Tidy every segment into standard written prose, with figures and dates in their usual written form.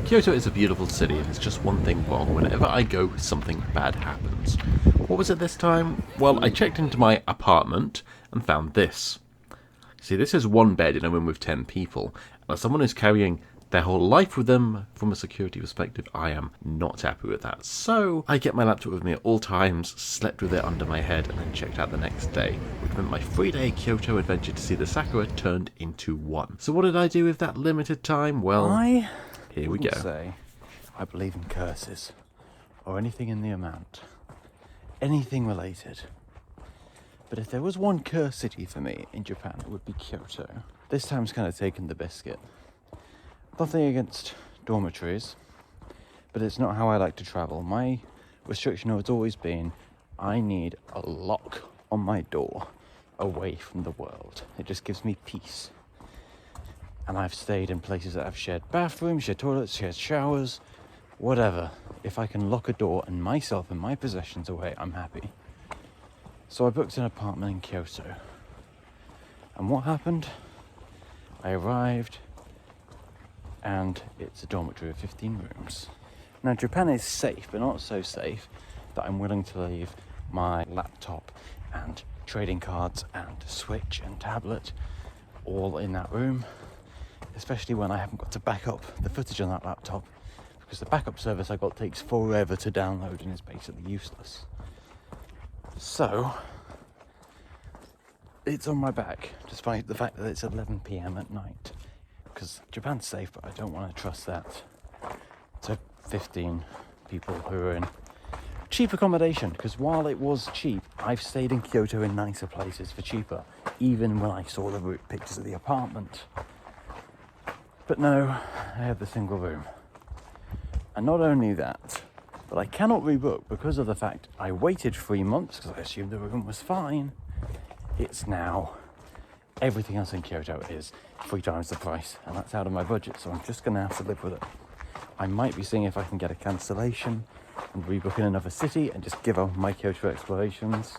Kyoto is a beautiful city and it's just one thing wrong. Whenever I go, something bad happens. What was it this time? Well, I checked into my apartment and found this. See, this is one bed in a room with 10 people. And as someone who's carrying their whole life with them from a security perspective, I am not happy with that. So I kept my laptop with me at all times, slept with it under my head, and then checked out the next day, which meant my 3-day Kyoto adventure to see the sakura turned into one. So what did I do with that limited time? Well, here we go. Say I believe in curses or anything in the amount, anything related. But if there was one curse city for me in Japan, it would be Kyoto. This time's kind of taken the biscuit. Nothing against dormitories, but it's not how I like to travel. My restriction has always been, I need a lock on my door away from the world. It just gives me peace. And I've stayed in places that have shared bathrooms, shared toilets, shared showers, whatever. If I can lock a door and myself and my possessions away, I'm happy. So I booked an apartment in Kyoto. And what happened? I arrived, and it's a dormitory of 15 rooms. Now, Japan is safe, but not so safe that I'm willing to leave my laptop and trading cards and Switch and tablet all in that room, especially when I haven't got to back up the footage on that laptop, because the backup service I got takes forever to download and is basically useless. So it's on my back, despite the fact that it's 11 p.m. at night. Because Japan's safe, but I don't want to trust that to 15 people who are in cheap accommodation. Because while it was cheap, I've stayed in Kyoto in nicer places for cheaper, even when I saw the pictures of the apartment. But no, I have the single room. And not only that, but I cannot rebook because of the fact I waited 3 months because I assumed the room was fine. It's now, everything else in Kyoto is 3 times the price, and that's out of my budget, so I'm just going to have to live with it. I might be seeing if I can get a cancellation and rebook in another city and just give up my Kyoto explorations,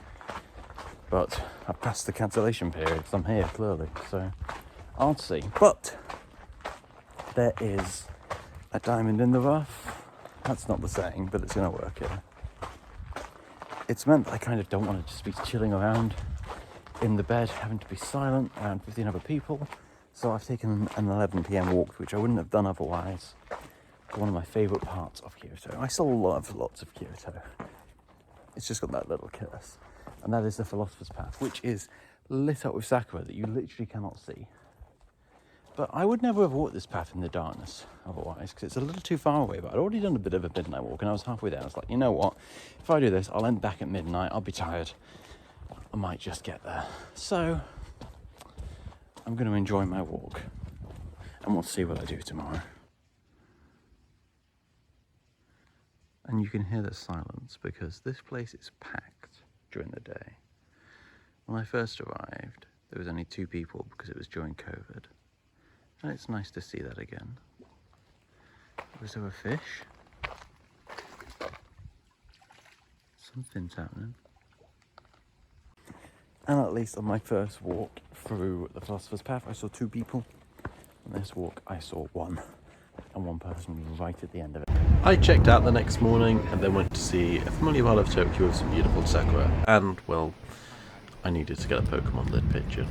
but I've passed the cancellation period, so I'm here, clearly, so I'll see. But there is a diamond in the rough. That's not the saying, but it's going to work here. It's meant that I kind of don't want to just be chilling around in the bed, having to be silent around 15 other people. So I've taken an 11 p.m. walk, which I wouldn't have done otherwise, to one of my favourite parts of Kyoto. I still love lots of Kyoto. It's just got that little curse. And that is the Philosopher's Path, which is lit up with sakura that you literally cannot see. But I would never have walked this path in the darkness otherwise, because it's a little too far away. But I'd already done a bit of a midnight walk, and I was halfway there. I was like, you know what? If I do this, I'll end back at midnight. I'll be tired. I might just get there. So I'm going to enjoy my walk, and we'll see what I do tomorrow. And you can hear the silence because this place is packed during the day. When I first arrived, there was only 2 people because it was during COVID. And it's nice to see that again. Was there a fish? Something's happening. And at least on my first walk through the Philosopher's Path, I saw 2 people. On this walk, I saw 1. And 1 person right at the end of it. I checked out the next morning and then went to see a familiar part of Tokyo with some beautiful sakura. And, well, I needed to get a Pokemon lit picture.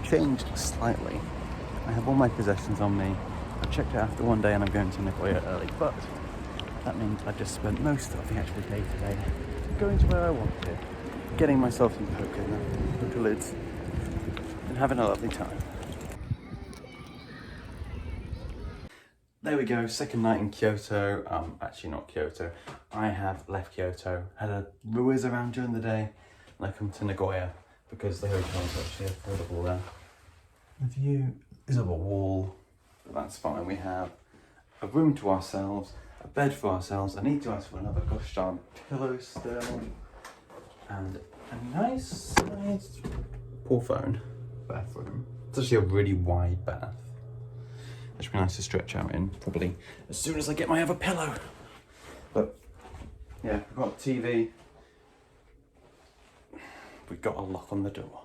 Changed slightly. I have all my possessions on me. I checked out after 1 day and I'm going to Nagoya early, but that means I've just spent most of the actual day today going to where I want to, getting myself some poker lids, and having a lovely time. There we go, second night in Kyoto. Actually not Kyoto. I have left Kyoto, had a whiz around during the day, and I come to Nagoya because the hotel is actually affordable there. The view is of a wall, but that's fine. We have a room to ourselves, a bed for ourselves. I need to ask for another gosh darn pillow still, and a nice sized pool phone bathroom. It's actually a really wide bath. It should be nice to stretch out in, probably as soon as I get my other pillow. But Yeah, we've got TV. We've got a lock on the door.